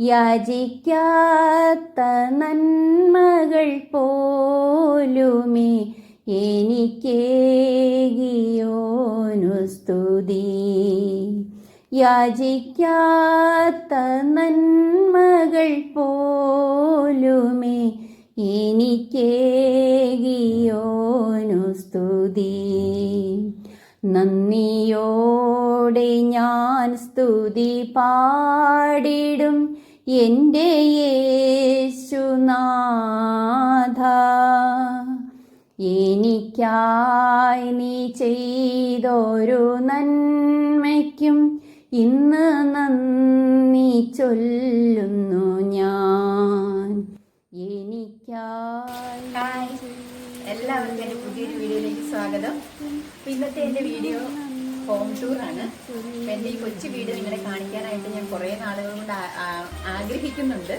യാചിക്കാത്ത നന്മകൾ പോലുമേ എനിക്കേകിയോനു സ്തുതി. യാചിക്കാത്ത നന്മകൾ പോലുമേ എനിക്കേകിയോനു സ്തുതി. നന്ദിയോടെ ഞാൻ സ്തുതി പാടിടും എൻ്റെ യേശുനാഥ. എനിക്കായി നീ ചെയ്തൊരു നന്മയ്ക്കും ഇന്ന് നന്ദി ചൊല്ലുന്നു ഞാൻ. ഹായ്, എല്ലാവർക്കും എൻ്റെ പുതിയൊരു വീഡിയോയിലേക്ക് സ്വാഗതം. ഇന്നത്തെ എൻ്റെ വീഡിയോ ഹോം ടൂറാണ്. എൻ്റെ ഈ കൊച്ചു വീട് നിങ്ങളെ കാണിക്കാനായിട്ട് ഞാൻ കുറേ നാളുകൾ കൊണ്ട് ആഗ്രഹിക്കുന്നുണ്ട്.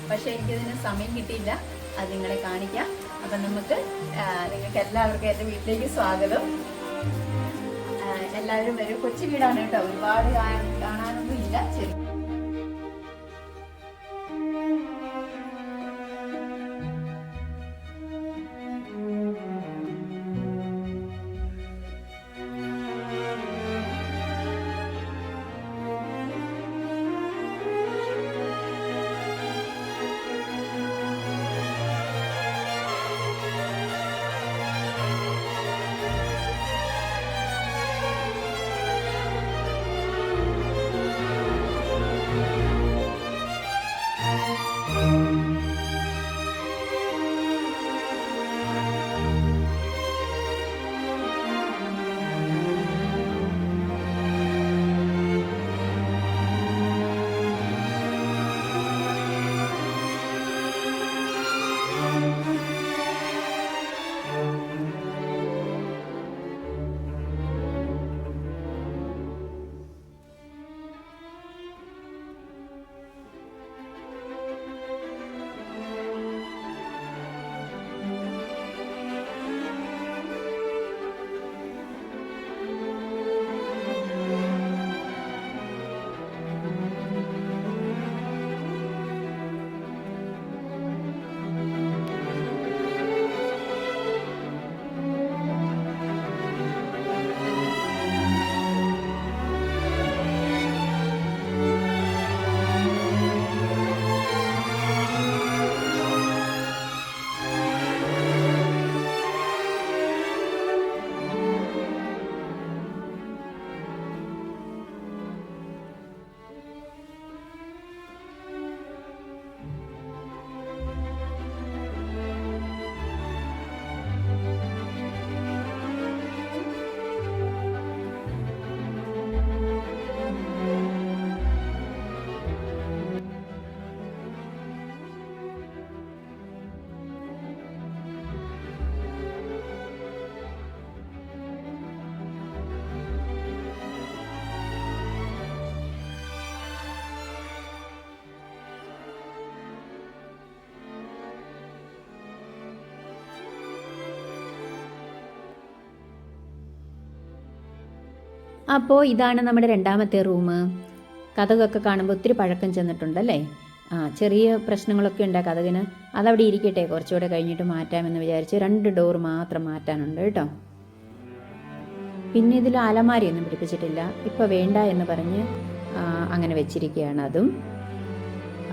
പക്ഷേ എനിക്കതിന് സമയം കിട്ടിയില്ല. അത് നിങ്ങളെ കാണിക്കാം. അപ്പം നിങ്ങൾക്ക് എല്ലാവർക്കും എൻ്റെ വീട്ടിലേക്ക് സ്വാഗതം. എല്ലാവരും വരും. കൊച്ചു വീടാണ് കേട്ടോ, ഒരുപാട് കാണാനൊന്നും ഇല്ല. ശരി, അപ്പോൾ ഇതാണ് നമ്മുടെ രണ്ടാമത്തെ റൂം. കതകൊക്കെ കാണുമ്പോൾ ഒത്തിരി പഴക്കം ചെന്നിട്ടുണ്ടല്ലേ. ചെറിയ പ്രശ്നങ്ങളൊക്കെ ഉണ്ട് കതകിന്. അതവിടെ ഇരിക്കട്ടെ, കുറച്ചുകൂടെ കഴിഞ്ഞിട്ട് മാറ്റാമെന്ന് വിചാരിച്ച് 2 ഡോർ മാത്രം മാറ്റാനുണ്ട് കേട്ടോ. പിന്നെ ഇതിൽ അലമാരിയൊന്നും പിടിപ്പിച്ചിട്ടില്ല, ഇപ്പോൾ വേണ്ട എന്ന് പറഞ്ഞ് അങ്ങനെ വെച്ചിരിക്കുകയാണ്.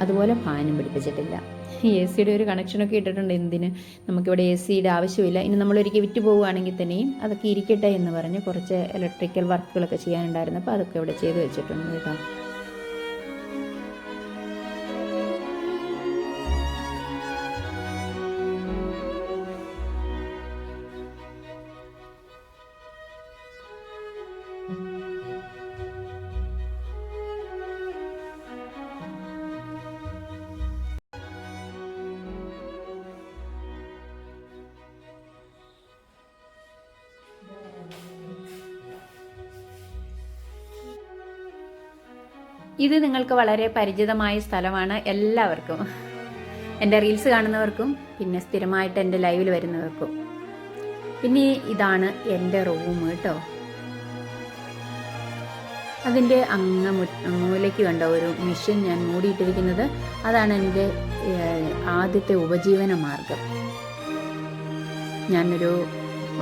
അതുപോലെ ഫാനും പിടിപ്പിച്ചിട്ടില്ല. AC ഒരു കണക്ഷനൊക്കെ ഇട്ടിട്ടുണ്ട്. എന്തിന്, നമുക്കിവിടെ AC ആവശ്യമില്ല. ഇനി നമ്മളൊരിക്കൽ വിറ്റ് പോവുകയാണെങ്കിൽ തന്നെയും അതൊക്കെ ഇരിക്കട്ടെ എന്ന് പറഞ്ഞ് കുറച്ച് ഇലക്ട്രിക്കൽ വർക്കുകളൊക്കെ ചെയ്യാനുണ്ടായിരുന്നു. അപ്പോൾ അതൊക്കെ ഇവിടെ ചെയ്ത് വെച്ചിട്ടുണ്ട് കേട്ടോ. ഇത് നിങ്ങൾക്ക് വളരെ പരിചിതമായ സ്ഥലമാണ് എല്ലാവർക്കും, എൻ്റെ റീൽസ് കാണുന്നവർക്കും പിന്നെ സ്ഥിരമായിട്ട് എൻ്റെ ലൈവിൽ വരുന്നവർക്കും. പിന്നെ ഇതാണ് എൻ്റെ റൂം കേട്ടോ. അതിൻ്റെ മൂലയ്ക്ക് കണ്ട ഒരു മെഷീൻ ഞാൻ മൂടിയിട്ടിരിക്കുന്നത്. അതാണ് എൻ്റെ ആദ്യത്തെ ഉപജീവന മാർഗം. ഞാനൊരു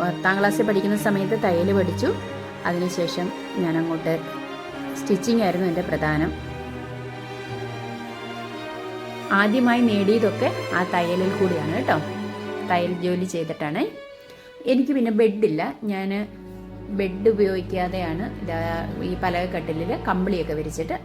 10ാം ക്ലാസ്സിൽ പഠിക്കുന്ന സമയത്ത് തയ്യൽ പഠിച്ചു. അതിനുശേഷം ഞാൻ അങ്ങോട്ട് സ്റ്റിച്ചിങ് ആയിരുന്നു എൻ്റെ പ്രധാനം. ആദ്യമായി നേടിയതൊക്കെ ആ തയ്യലിൽ കൂടിയാണ് കേട്ടോ. തയ്യൽ ജോലി ചെയ്തിട്ടാണ്. എനിക്ക് പിന്നെ ബെഡില്ല. ഞാൻ ബെഡ് ഉപയോഗിക്കാതെയാണ് ഈ പലകക്കട്ടിലിൽ കമ്പിളിയൊക്കെ വിരിച്ചിട്ട്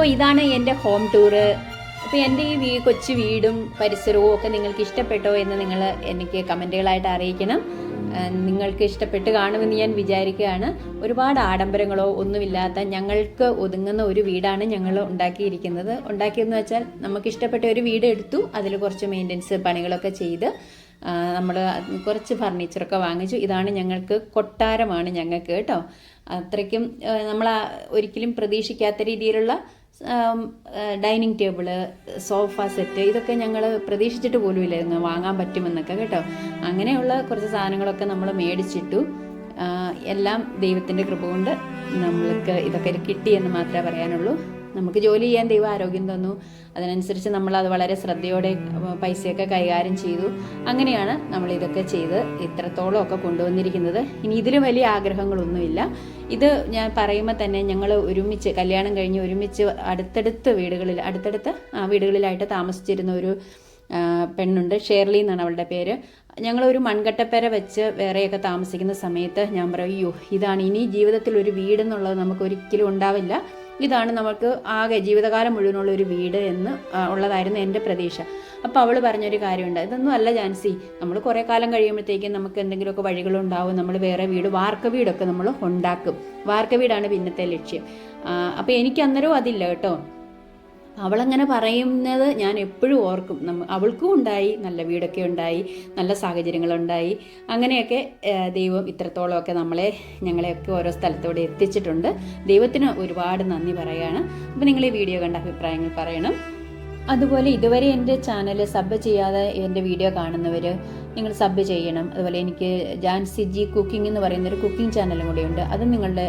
അപ്പോൾ ഇതാണ് എൻ്റെ ഹോം ടൂറ്. അപ്പോൾ എൻ്റെ ഈ കൊച്ചു വീടും പരിസരവും ഒക്കെ നിങ്ങൾക്ക് ഇഷ്ടപ്പെട്ടോ എന്ന് നിങ്ങൾ എനിക്ക് കമൻറ്റുകളായിട്ട് അറിയിക്കണം. നിങ്ങൾക്ക് ഇഷ്ടപ്പെട്ട് കാണുമെന്ന് ഞാൻ വിചാരിക്കുകയാണ്. ഒരുപാട് ആഡംബരങ്ങളോ ഒന്നുമില്ലാത്ത ഞങ്ങൾക്ക് ഒതുങ്ങുന്ന ഒരു വീടാണ് ഞങ്ങൾ ഉണ്ടാക്കിയിരിക്കുന്നത്. ഉണ്ടാക്കിയെന്ന് വെച്ചാൽ നമുക്ക് ഇഷ്ടപ്പെട്ട ഒരു വീട് എടുത്തു, അതിൽ കുറച്ച് മെയിൻ്റനൻസ് പണികളൊക്കെ ചെയ്ത് നമ്മൾ കുറച്ച് ഫർണിച്ചറൊക്കെ വാങ്ങിച്ചു. ഇതാണ് ഞങ്ങൾക്ക് കൊട്ടാരമാണ് ഞങ്ങൾക്ക് കേട്ടോ. അത്രയ്ക്കും നമ്മൾ ഒരിക്കലും പ്രതീക്ഷിക്കാത്ത രീതിയിലുള്ള ഡൈനിങ് ടേബിള്, സോഫ സെറ്റ്, ഇതൊക്കെ ഞങ്ങൾ പ്രതീക്ഷിച്ചിട്ട് പോലും ഇല്ലായിരുന്നു വാങ്ങാൻ പറ്റുമെന്നൊക്കെ കേട്ടോ. അങ്ങനെയുള്ള കുറച്ച് സാധനങ്ങളൊക്കെ നമ്മൾ മേടിച്ചിട്ടു. എല്ലാം ദൈവത്തിൻ്റെ കൃപ കൊണ്ട് നമ്മൾക്ക് ഇതൊക്കെ കിട്ടിയെന്ന് മാത്രമേ പറയാനുള്ളൂ. നമുക്ക് ജോലി ചെയ്യാൻ ദൈവം ആരോഗ്യം തന്നു, അതിനനുസരിച്ച് നമ്മളത് വളരെ ശ്രദ്ധയോടെ പൈസയൊക്കെ കൈകാര്യം ചെയ്തു. അങ്ങനെയാണ് നമ്മൾ ഇതൊക്കെ ചെയ്ത് ഇത്രത്തോളം ഒക്കെ കൊണ്ടുവന്നിരിക്കുന്നത്. ഇനി ഇതിൽ വലിയ ആഗ്രഹങ്ങളൊന്നുമില്ല. ഇത് ഞാൻ പറയുമ്പോൾ തന്നെ ഞങ്ങൾ ഒരുമിച്ച് കല്യാണം കഴിഞ്ഞ് ഒരുമിച്ച് അടുത്തടുത്ത വീടുകളിലായിട്ട് താമസിച്ചിരുന്ന ഒരു പെണ്ണുണ്ട്, ഷേർലി എന്നാണ് അവളുടെ പേര്. ഞങ്ങളൊരു മൺകട്ടപ്പര വെച്ച് വേറെയൊക്കെ താമസിക്കുന്ന സമയത്ത് ഞാൻ പറയും, അയ്യോ ഇതാണ് ഇനി ജീവിതത്തിൽ ഒരു വീടെന്നുള്ളത് നമുക്ക് ഒരിക്കലും ഉണ്ടാവില്ല, ഇതാണ് നമുക്ക് ആകെ ജീവിതകാലം മുഴുവനുള്ള ഒരു വീട് എന്ന് ഉള്ളതായിരുന്നു എൻ്റെ പ്രതീക്ഷ. അപ്പോൾ അവൾ പറഞ്ഞൊരു കാര്യമുണ്ട്, ഇതൊന്നും അല്ല ജാൻസി, നമ്മൾ കുറേ കാലം കഴിയുമ്പോഴത്തേക്കും നമുക്ക് എന്തെങ്കിലുമൊക്കെ വഴികളുണ്ടാവും, നമ്മൾ വേറെ വീട് വാർക്ക വീടൊക്കെ നമ്മൾ ഉണ്ടാക്കും. വാർക്ക വീടാണ് പിന്നത്തെ ലക്ഷ്യം. അപ്പോൾ എനിക്ക് അന്നേരവും അതില്ല കേട്ടോ. അവളങ്ങനെ പറയുന്നത് ഞാൻ എപ്പോഴും ഓർക്കും. അവൾക്കും ഉണ്ടായി, നല്ല വീടൊക്കെ ഉണ്ടായി, നല്ല സാഹചര്യങ്ങളുണ്ടായി. അങ്ങനെയൊക്കെ ദൈവം ഇത്രത്തോളമൊക്കെ ഞങ്ങളെയൊക്കെ ഓരോ സ്ഥലത്തോടെ എത്തിച്ചിട്ടുണ്ട്. ദൈവത്തിന് ഒരുപാട് നന്ദി പറയുകയാണ്. അപ്പോൾ നിങ്ങൾ ഈ വീഡിയോ കണ്ട അഭിപ്രായങ്ങൾ പറയണം. അതുപോലെ ഇതുവരെ എൻ്റെ ചാനൽ സബ് ചെയ്യാതെ എൻ്റെ വീഡിയോ കാണുന്നവർ നിങ്ങൾ സബ് ചെയ്യണം. അതുപോലെ എനിക്ക് ജാൻസി ജി കുക്കിംഗ് എന്ന് പറയുന്നൊരു കുക്കിംഗ് ചാനലും കൂടിയുണ്ട്, അതും നിങ്ങളുടെ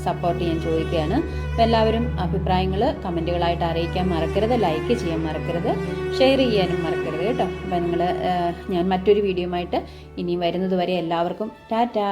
സപ്പോർട്ട് ഞാൻ ചോദിക്കുകയാണ്. അപ്പോൾ എല്ലാവരും അഭിപ്രായങ്ങൾ കമൻറ്റുകളായിട്ട് അറിയിക്കാൻ മറക്കരുത്, ലൈക്ക് ചെയ്യാൻ മറക്കരുത്, ഷെയർ ചെയ്യാനും മറക്കരുത് കേട്ടോ. അപ്പോൾ ഞാൻ മറ്റൊരു വീഡിയോയുമായിട്ട് ഇനി വരുന്നത് വരെ എല്ലാവർക്കും ടാറ്റാ.